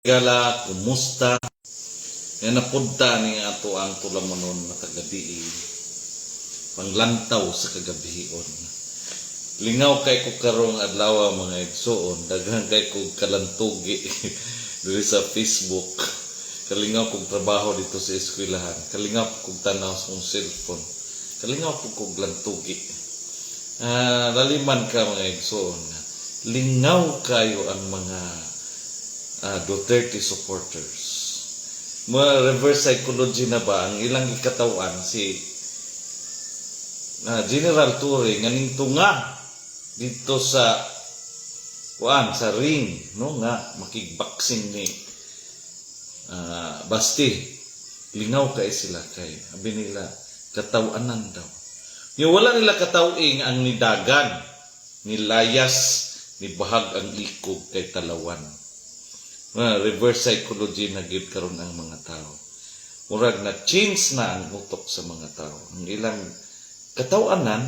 Gala, kumusta? Yan napunta ni ato ang tulamonon na kagabi panglantaw sa kagabion. Lingaw kay ko karong adlaw mga igsoon, daghan kay ko kalantugi diri sa Facebook. Kalingaw kog trabaho dito sa eskwelahan, kalingaw kog tanaw sa kong cellphone, kalingaw kog lantugi. Laliman ka mga igsoon. Lingaw kayo ang mga Duterte supporters. Mga reverse psychology na ba ang ilang ikatawan si General Torre nganing tunga dito sa ring no nga makigboxing ni Basti. Lingaw kay sila kay abi nila katawanan daw. Yung wala nila katawing ang nidagan, nilayas, ni bahag ang ikog kay talawan. Reverse psychology na gyud karon ang mga tao. Murag na change na ang utok sa mga tao. Ang ilang katawanan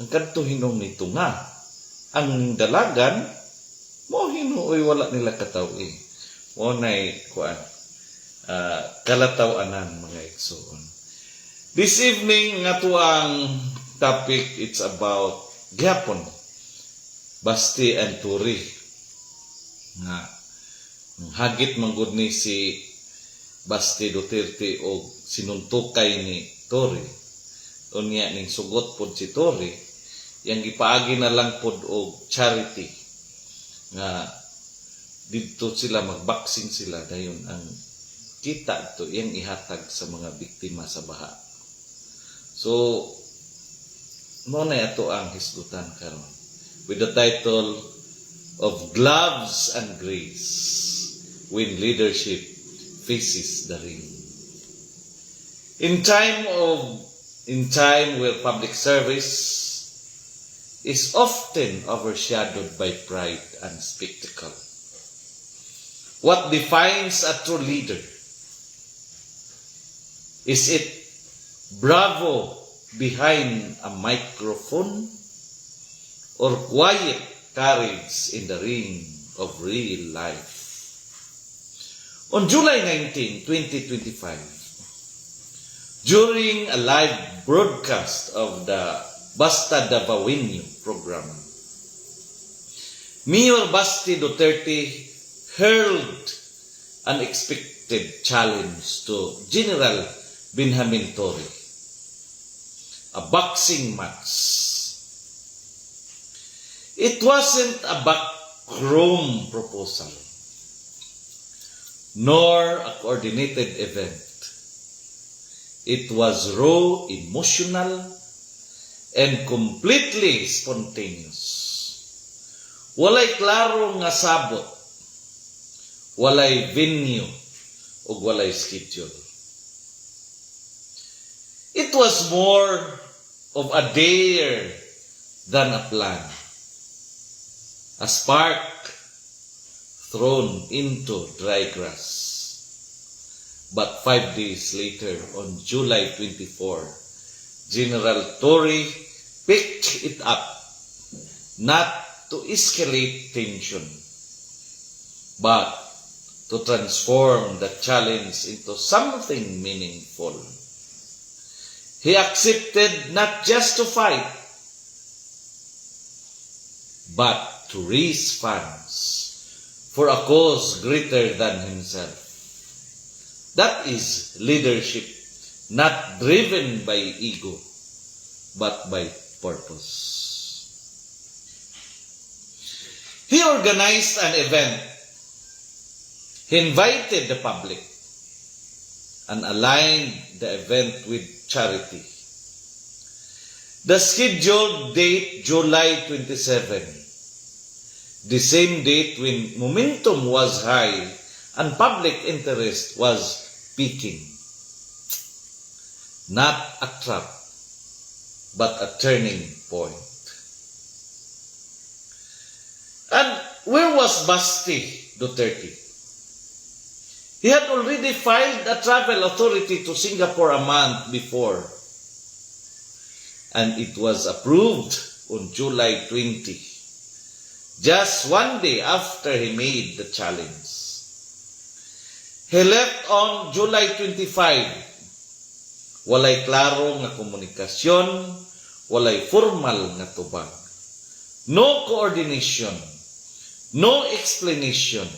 ang kadto hinong ni tunga. Ang dalagan mo hinuoy wala nila katawi. Mo nay kuan kalatawanan mga igsoon. This evening nga tuang topic, it's about gyapon Basti and Torre nga hagit manggod ni si Basti Duterte o sinuntukay ni Torre. Unya ning sugot pod si Torre, yang gipaagi na lang pod og charity nga dito sila magboxing sila dayon ang kita to yang ihatag sa mga biktima sa baha. So mo na ato ang hisgutan karon with the title of Gloves and Grace when leadership faces the ring. In time where public service is often overshadowed by pride and spectacle, what defines a true leader? Is it bravo behind a microphone or quiet courage in the ring of real life? On July 19, 2025, during a live broadcast of the Basta Davaoenyo program, Mayor Basti Duterte hurled an unexpected challenge to General Benjamin Torre, a boxing match. It wasn't a backroom proposal, nor a coordinated event. It was raw, emotional, and completely spontaneous. Walay klaro nga sabot, walay venue, o walay schedule. It was more of a dare than a plan. A spark thrown into dry grass. But 5 days later, on July 24, General Torre picked it up, not to escalate tension, but to transform the challenge into something meaningful. He accepted not just to fight, but to raise funds for a cause greater than himself. That is leadership, not driven by ego, but by purpose. He organized an event. He invited the public and aligned the event with charity. The scheduled date, July 27, the same date when momentum was high and public interest was peaking. Not a trap, but a turning point. And where was Basti Duterte? He had already filed a travel authority to Singapore a month before, and it was approved on July 20. just one day after he made the challenge. He left on July 25. Walay klaro nga komunikasyon, walay formal nga tubag. No coordination, no explanation.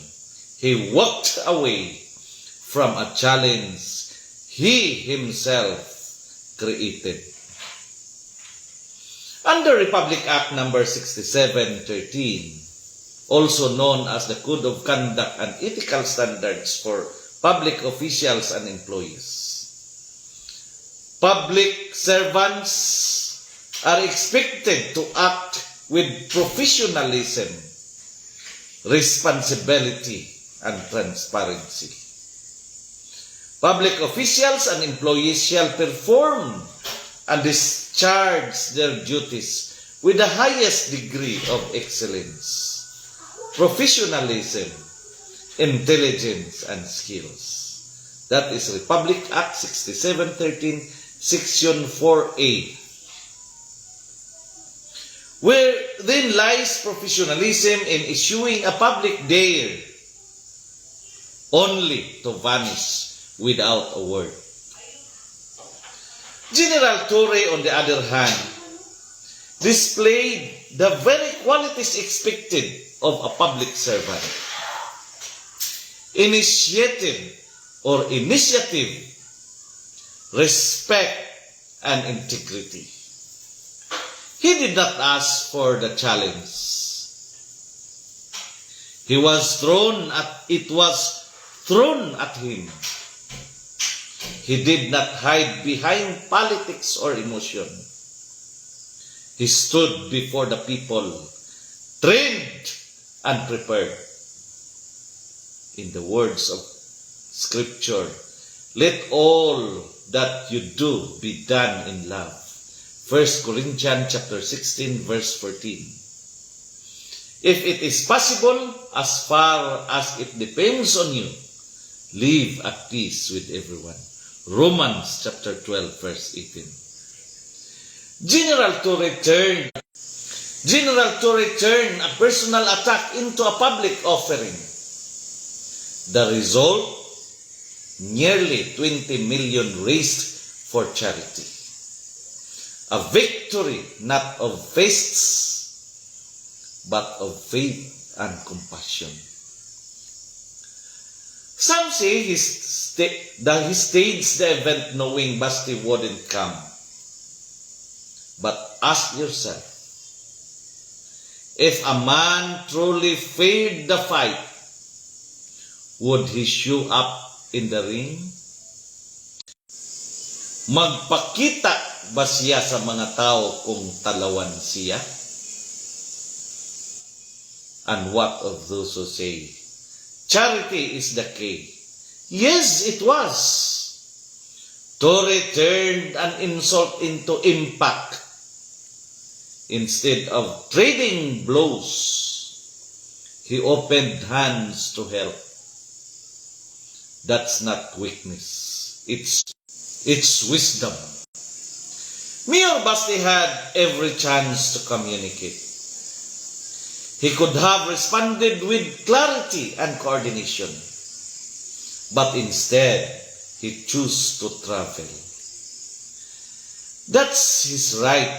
He walked away from a challenge he himself created. Under Republic Act number 6713, also known as the Code of Conduct and Ethical Standards for Public Officials and Employees, public servants are expected to act with professionalism, responsibility, and transparency. Public officials and employees shall perform and discharge their duties with the highest degree of excellence, professionalism, intelligence, and skills. That is Republic Act 6713, Section 4A. Where then lies professionalism in issuing a public dare only to vanish without a word. General Torre, on the other hand, displayed the very qualities expected of a public servant. Initiative, respect, and integrity. He did not ask for the challenge. It was thrown at him. He did not hide behind politics or emotion. He stood before the people, trained and prepared. In the words of Scripture, let all that you do be done in love. 1 Corinthians chapter 16, verse 14. If it is possible, as far as it depends on you, live at peace with everyone. Romans chapter 12, verse 18. General Torre turned a personal attack into a public offering. The result, nearly 20 million raised for charity. A victory not of fists, but of faith and compassion. Some say he staged the event knowing Basti wouldn't come. But ask yourself, if a man truly feared the fight, would he show up in the ring? Magpakita ba siya sa mga tao kung talawan siya? And what of those who say, charity is the key? Yes, it was. Torre turned an insult into impact. Instead of trading blows, he opened hands to help. That's not weakness. It's wisdom. Mayor Basti had every chance to communicate. He could have responded with clarity and coordination. But instead, he chose to travel. That's his right.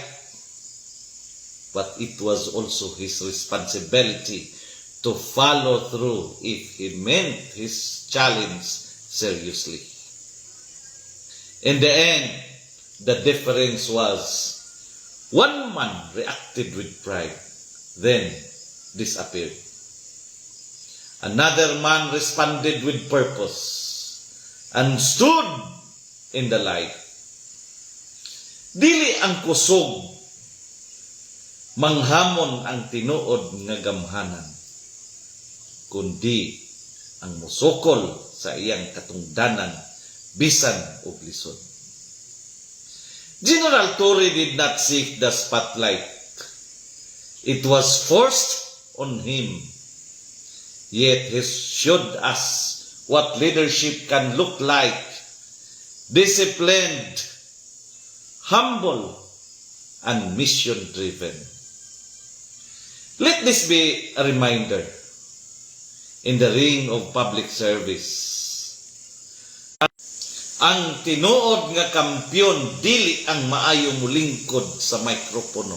But it was also his responsibility to follow through if he meant his challenge seriously. In the end, the difference was one man reacted with pride, then disappeared. Another man responded with purpose and stood in the light. Dili ang kusog, manghamon ang tinuod nga gamhanan, kundi ang musukol sa iyang katungdanan bisan og lisod. General Torre did not seek the spotlight. It was forced on him. Yet he showed us what leadership can look like: disciplined, humble, and mission-driven. Let this be a reminder in the ring of public service. Ang tinuod nga kampyon dili ang maayo mulingkod sa mikropono,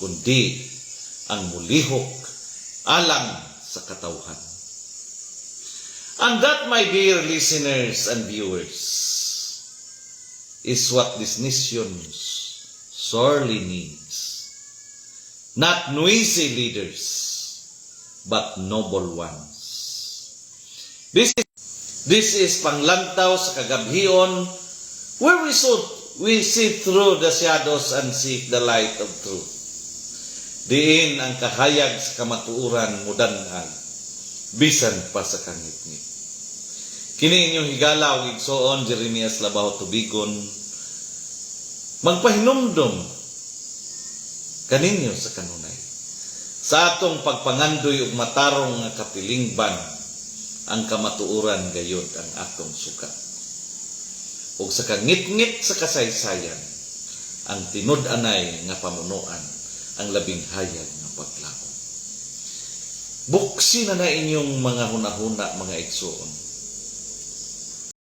kundi ang mulihok alang sa katawhan. And that, my dear listeners and viewers, is what this nation sorely needs. Not noisy leaders, but noble ones. This is panglantaw sa kagabhion, where we see through the shadows and seek the light of truth. Diin ang kahayag sa kamatuuran mudanag, bisan pa sa kangit-ngit. Kini inyong higala ug igsoon Jeremias Labaw Tubigon, magpahinumdom kaninyo sa kanunay. Sa atong pagpangandoy ug matarong nga kapilingban, ang kamatuuran gayud ang atong suka. Ug sa kangit-ngit sa kasaysayan, ang tinud-anay nga pamunuan, ang labing hayag nga paglaom. Buksi na inyong mga hunahuna, mga igsoon.